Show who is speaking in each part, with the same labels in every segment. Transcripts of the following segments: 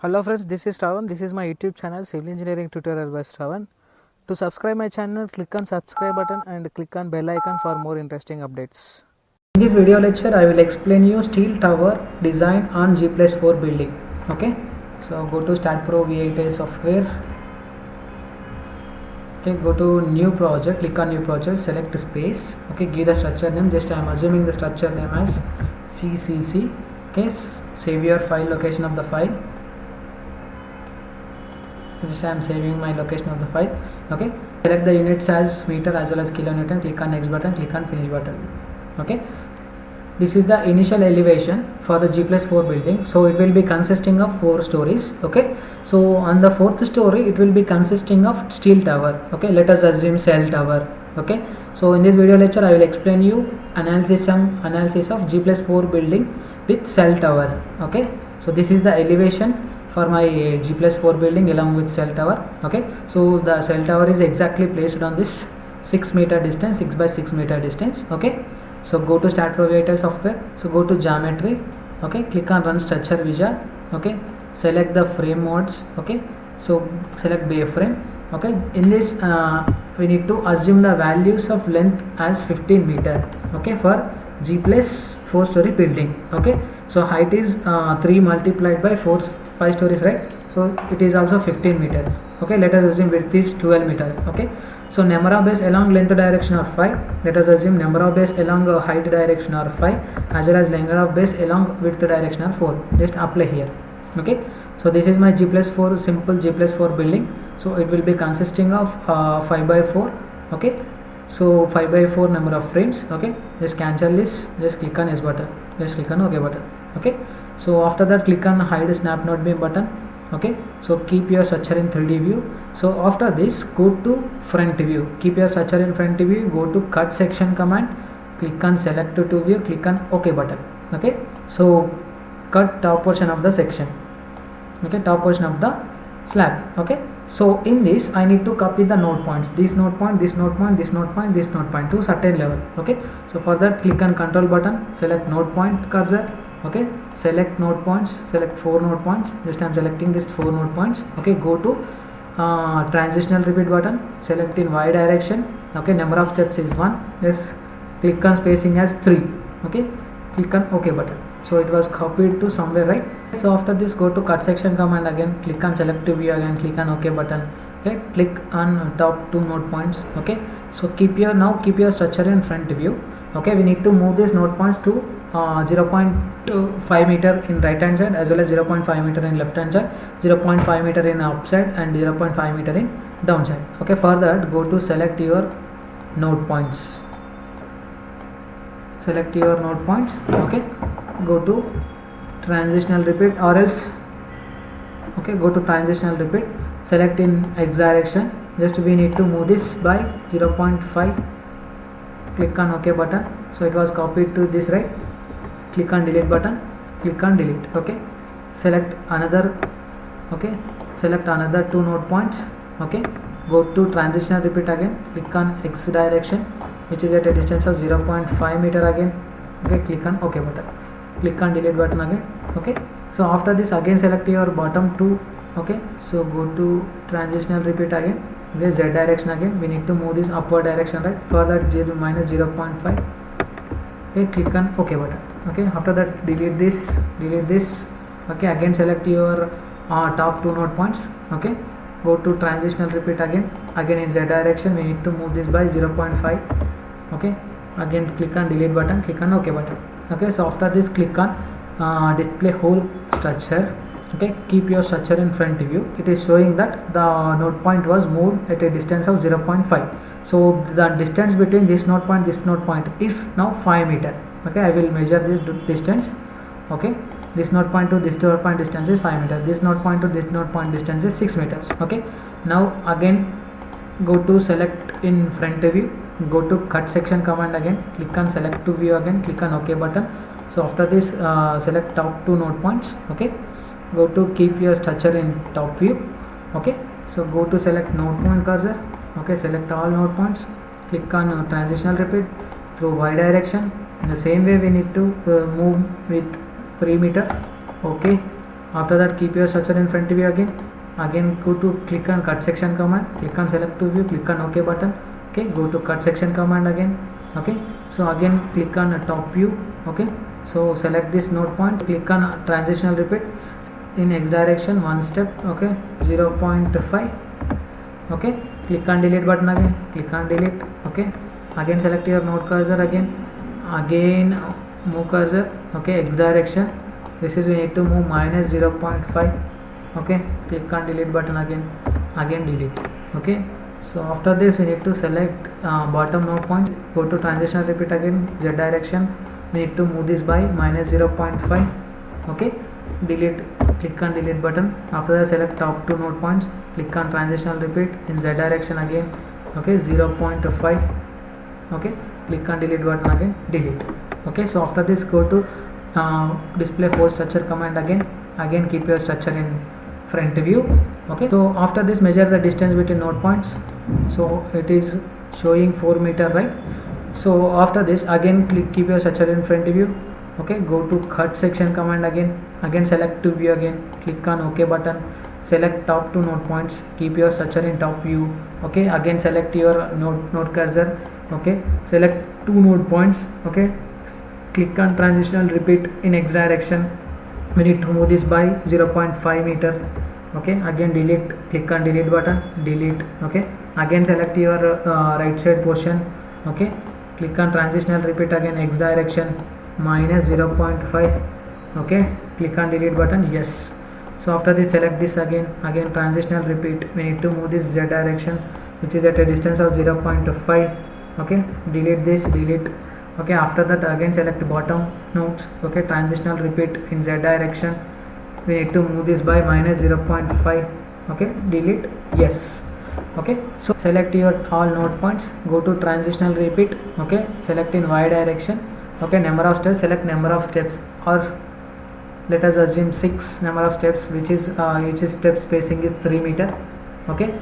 Speaker 1: Hello friends, this is Shravan. This is my YouTube channel Civil Engineering Tutorial by Shravan. To subscribe my channel, click on subscribe button and click on bell icon for more interesting updates. In this video lecture, I will explain you steel tower design on G+4 building. Okay, so go to STAAD Pro V8i Software. Okay, go to new project, click on new project, select space. Okay, give the structure name. Just I am assuming the structure name as CCC. Okay, save your file, location of the file. Just I am saving my location of the file. Okay, select the units as meter as well as kilonewton. Click on next button, click on finish button. Okay, this is the initial elevation for the G+4 building. So it will be consisting of 4 stories. Okay, so on the 4th story it will be consisting of steel tower. Okay, let us assume cell tower. Okay, so in this video lecture I will explain you analysis of G+4 building with cell tower. Okay, so this is the elevation for my G+4 building along with cell tower. Okay, so the cell tower is exactly placed on this 6 meter distance, 6 by 6 meter distance. Okay, so go to STAAD Pro V8i Software. So go to geometry. Okay, click on run structure wizard. Okay, select the frame modes. Okay, so select bay frame. Okay, in this we need to assume the values of length as 15 meter. Okay, for G+4 story building. Okay, so height is 3 multiplied by 5 stories, right? So it is also 15 meters. Okay, let us assume width is 12 meter. Okay, so number of bays along length direction are 5. Let us assume number of bays along height direction are 5 as well as number of bays along width direction are 4. Just apply here. Okay, so this is my G+4 simple G+4 building. So it will be consisting of 5 by 4. Okay, so 5 by 4 number of frames. Okay, just cancel this, just click on S button, just click on OK button. Okay, so after that click on hide snap node beam button. Okay, so keep your structure in 3D view. So after this go to front view, keep your structure in front view, go to cut section command, click on select to view, click on OK button. Okay, so cut top portion of the section. Okay, top portion of the slab. Okay, so in this I need to copy the node points, this node point, this node point, this node point, this node point to certain level. Okay, so for that click on control button, select node point cursor. Okay, select node points, select 4 node points. Just I am selecting this 4 node points. Okay, go to transitional repeat button, select in y direction. Okay, number of steps is 1. Just click on spacing as 3. Okay, click on OK button. So it was copied to somewhere, right? So after this go to cut section command again, click on select to view again, click on OK button. Okay, click on top 2 node points. Okay, so keep your structure in front view. Okay, we need to move these node points to 0.5 meter in right hand side as well as 0.5 meter in left hand side, 0.5 meter in upside and 0.5 meter in downside. Okay, for that go to select your node points, select your node points. Okay, go to transitional repeat or else, okay, go to transitional repeat, select in x direction. Just we need to move this by 0.5, click on OK button. So it was copied to this, right? Click on delete button, click on delete. Okay, select another, okay, select another 2 node points. Okay, go to transitional repeat again, click on x direction which is at a distance of 0.5 meter again. Okay, click on OK button, click on delete button again. Okay, so after this again select your bottom 2. Okay, so go to transitional repeat again. Okay, z direction again, we need to move this upward direction, right? For that minus 0.5. Okay, click on OK button. Okay, after that delete this. Okay, again select your top 2 node points. Okay, go to transitional repeat again in z direction, we need to move this by 0.5. okay, again click on delete button, click on OK button. Okay, so after this click on display whole structure. Okay, keep your structure in front view. It is showing that the node point was moved at a distance of 0.5. so the distance between this node point is now 5 meter. Okay, I will measure this distance. Okay, this node point to this node point distance is 5 meter, this node point to this node point distance is 6 meters. Okay, now again go to select in front view, go to cut section command again, click on select to view again, click on OK button. So after this select top 2 node points. Okay, go to keep your structure in top view. Okay, so go to select node point cursor. Okay, select all node points, click on transitional repeat through y direction. In the same way we need to move with 3 meter. Okay, after that keep your structure in front view again go to click on cut section command, click on select to view, click on OK button. Okay, go to cut section command again. Okay, so again click on top view. Okay, so select this node point, click on transitional repeat in x direction 1 step. Okay, 0.5. okay, click on delete button again, click on delete. Okay, again select your node cursor again move cursor. Okay, x direction, this is we need to move minus 0.5. okay, click on delete button again delete. Okay, so after this we need to select bottom node point, go to transitional repeat again z direction, we need to move this by minus 0.5. okay, delete, click on delete button. After that select top two node points, click on transitional repeat in z direction again. Okay, 0.5. okay, click on delete button again delete. Okay, so after this go to display whole structure command again keep your structure in front view. Okay, so after this measure the distance between node points, so it is showing 4 meter, right? So after this again keep your structure in front view. Okay, go to cut section command again select to view again, click on OK button, select top two node points, keep your structure in top view. Okay, again select your node cursor. Okay, select two node points. Okay, click on transitional repeat in x direction, we need to move this by 0.5 meter. Okay, again delete, click on delete button delete. Okay, again select your right side portion. Okay, click on transitional repeat again x direction minus 0.5. okay, click on delete button yes. So after this select this again transitional repeat, we need to move this z direction which is at a distance of 0.5. okay, delete this delete. Okay, after that again select bottom nodes. Okay, transitional repeat in z direction, we need to move this by minus 0.5. okay, delete yes. Okay, so select your all node points, go to transitional repeat. Okay, select in y direction. Okay, number of steps, select number of steps, or let us assume 6 number of steps, which is each step spacing is 3 meter. Okay,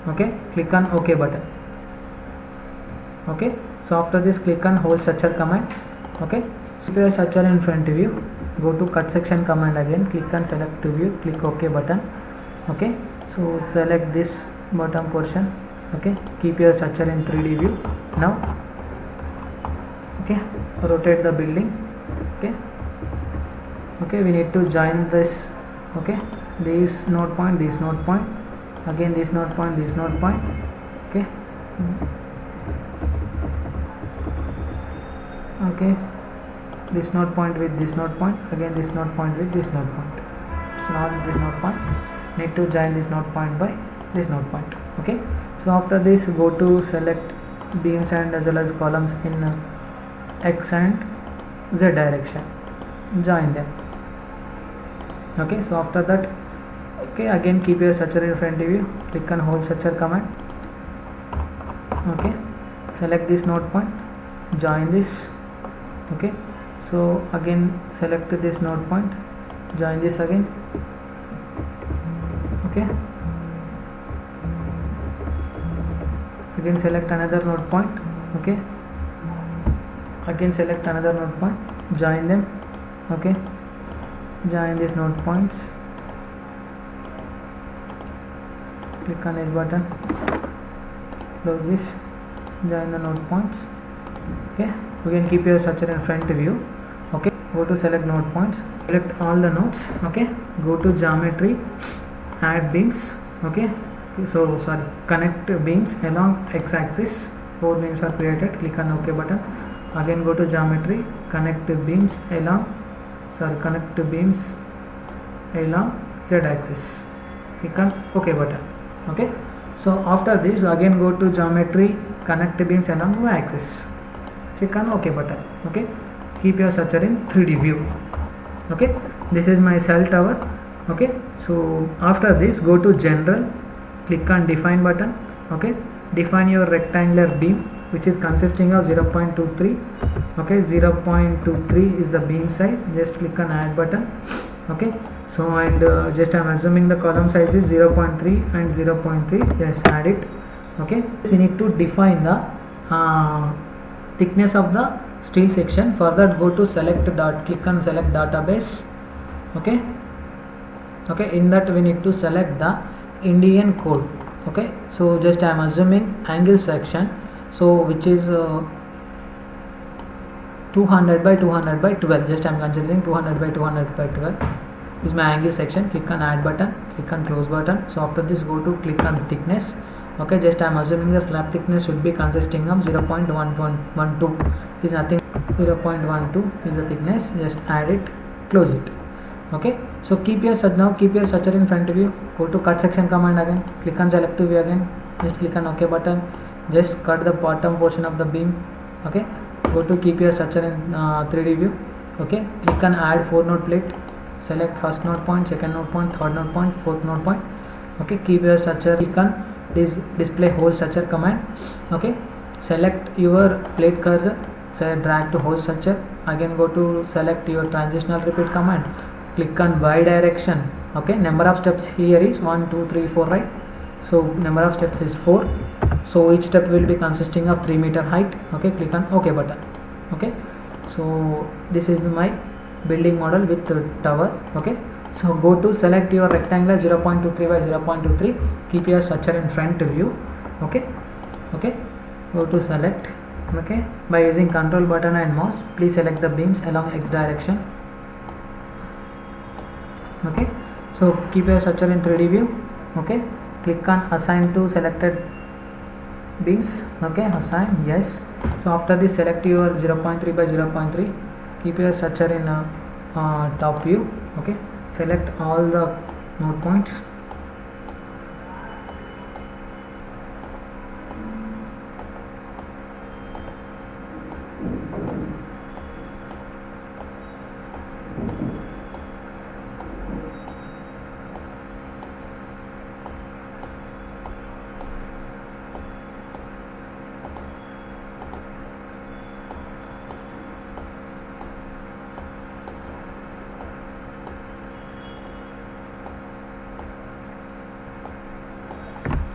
Speaker 1: okay, click on OK button. Okay, so after this click on whole structure command. Okay, so your structure in front view, go to cut section command again, click on select to view, click OK button. Okay, so select this bottom portion. Okay, keep your structure in 3D view. Now okay, rotate the building. Okay, okay, we need to join this. Okay, this node point, again this node point. Okay, okay, this node point with this node point, again this node point with this node point. It's not this node point, need to join this node point by this node point. Okay, so after this go to select beams and as well as columns in x and z direction, join them. Okay, so after that okay, again keep your structure in front view, click on whole structure command. Okay, select this node point, join this. Okay, so again select this node point, join this again. Okay, again select another node point. Okay, again select another node point, join them. Okay, join these node points, click on S button, close this, join the node points. Okay, again keep your structure in front view. Okay, go to select node points, select all the nodes. Okay, go to geometry, add beams. Okay, so sorry, connect beams along x axis, 4 beams are created, click on OK button. Again go to geometry, connect beams along z axis, click on OK button. Okay, so after this again go to geometry, connect beams along y axis, click on OK button. Okay, keep your structure in 3D view. Okay, this is my cell tower. Okay, so after this go to general, click on define button. Okay, define your rectangular beam which is consisting of 0.23. okay, 0.23 is the beam size, just click on add button. Okay, so and just I am assuming the column size is 0.3 and 0.3, just add it. Okay, so we need to define the thickness of the steel section. For that go to select dot, click on select database. Okay, in that we need to select the Indian code. Okay, so just I am assuming angle section, so which is 200 by 200 by 12. Just I am considering 200 by 200 by 12 is my angle section. Click on add button, click on close button. So after this, go to click on thickness. Okay, just I am assuming the slab thickness should be consisting of 0.112 is nothing. 0.12 is the thickness. Just add it, close it. Okay, so keep your structure in front of you. Go to cut section command again, click on selective view again, just click on OK button, just cut the bottom portion of the beam. Okay, go to keep your structure in 3D view. Okay, click on add 4 node plate, select first node point, second node point, third node point, fourth node point. Okay, keep your structure, click on display whole structure command. Okay, select your plate cursor, drag to whole structure. Again go to select your transitional repeat command, click on Y direction. Okay, number of steps here is 1 2 3 4, right? So number of steps is 4, so each step will be consisting of 3 meter height. Okay, click on OK button. Okay, so this is my building model with tower. Okay, so go to select your rectangular 0.23 by 0.23, keep your structure in front view. Okay, go to select. Okay, by using control button and mouse, please select the beams along X direction. Okay, so keep your structure in 3D view. Okay, click on assign to selected beams. Okay, assign, yes. So after this, select your 0.3 by 0.3, keep your structure in top view. Okay, select all the node points.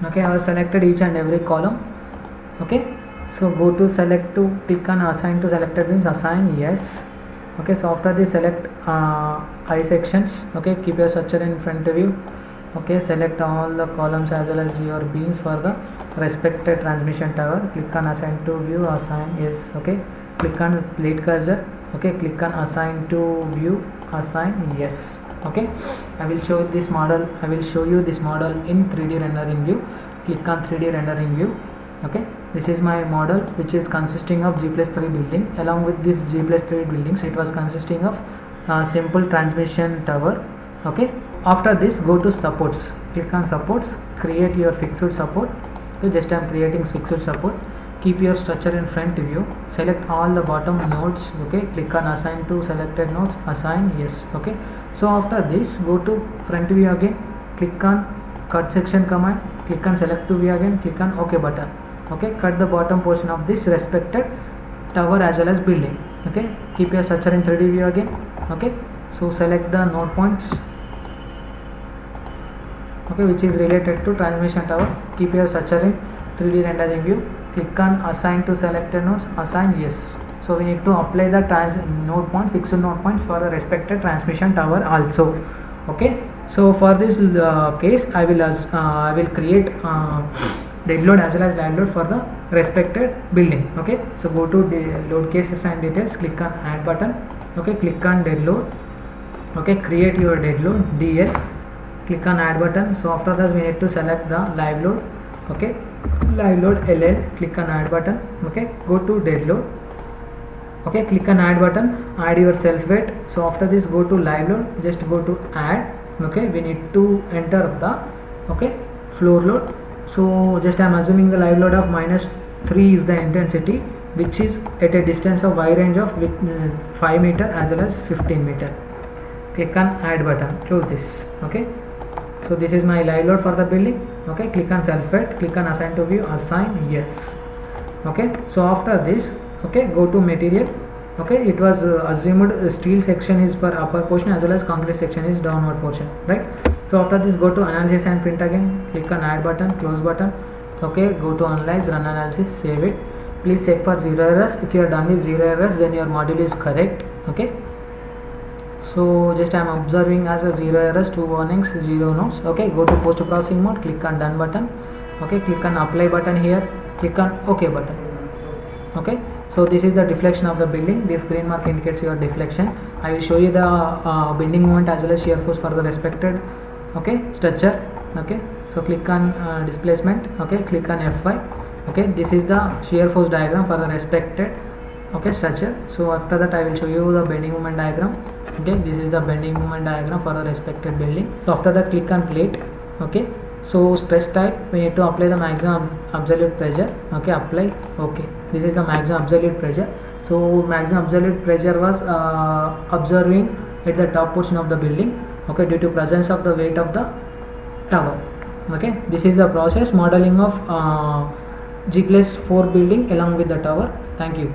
Speaker 1: Okay, I have selected each and every column. Okay, so go to select to click on assign to selected beams, assign, yes. Okay, so after this, select I sections. Okay, keep your structure in front of you. Okay, select all the columns as well as your beams for the respected transmission tower. Click on assign to view, assign, yes. Okay, click on plate cursor. Okay, click on assign to view, assign, yes. Okay, I will show you this model in 3D rendering view. Click on 3D rendering view. Okay, this is my model which is consisting of G+3 building. Along with this G+3 buildings, it was consisting of simple transmission tower. Okay, after this, go to supports, click on supports, create your fixed support. So just I am creating fixed support. Keep your structure in front view, select all the bottom nodes. Okay, click on assign to selected nodes, assign, yes. Okay, so after this, go to front view again, click on cut section command, click on select to view again, click on OK button. Okay, cut the bottom portion of this respected tower as well as building. Okay, keep your structure in 3D view again. Okay, so select the node points, okay, which is related to transmission tower. Keep your structure in 3D rendering view. Click on assign to selected nodes, assign, yes. So we need to apply the node point, fixed node points for the respected transmission tower also. Okay, so for this case, I will create dead load as well as live load for the respected building. Okay, so go to load cases and details, click on add button. Okay, click on dead load. Okay, create your dead load DL, click on add button. So after that, we need to select the live load. Okay, live load LL, click on add button. Okay, go to dead load. Okay, click on add button, add your self weight. So after this, go to live load, just go to add. Okay, we need to enter the floor load. So just I am assuming the live load of -3 is the intensity, which is at a distance of Y range of 5 meter as well as 15 meter. Click on add button, close this. Okay, so this is my live load for the building. Okay, click on self weight, click on assign to view, assign, yes. Okay, so after this, okay, go to material. Okay, it was assumed steel section is for upper portion as well as concrete section is downward portion, right? So after this, go to analysis and print again, click on add button, close button. Okay, go to analyze, run analysis, save it. Please check for 0 errors. If you are done with 0 errors, then your module is correct. Okay, So just I am observing as a 0 errors, 2 warnings, 0 notes. Okay, go to post processing mode, click on done button. Okay, click on apply button here, click on OK button. Okay, so this is the deflection of the building. This green mark indicates your deflection. I will show you the bending moment as well as shear force for the respected structure. Okay, so click on displacement. Okay, click on F5. Okay, this is the shear force diagram for the respected structure. So after that I will show you the bending moment diagram. Okay, this is the bending moment diagram for the respected building. So after that click on plate. Okay, so stress type we need to apply the maximum absolute pressure. Okay, apply. Okay, this is the maximum absolute pressure. So maximum absolute pressure was observing at the top portion of the building. Okay, due to presence of the weight of the tower. Okay, this is the process modeling of G+4 building along with the tower. Thank you.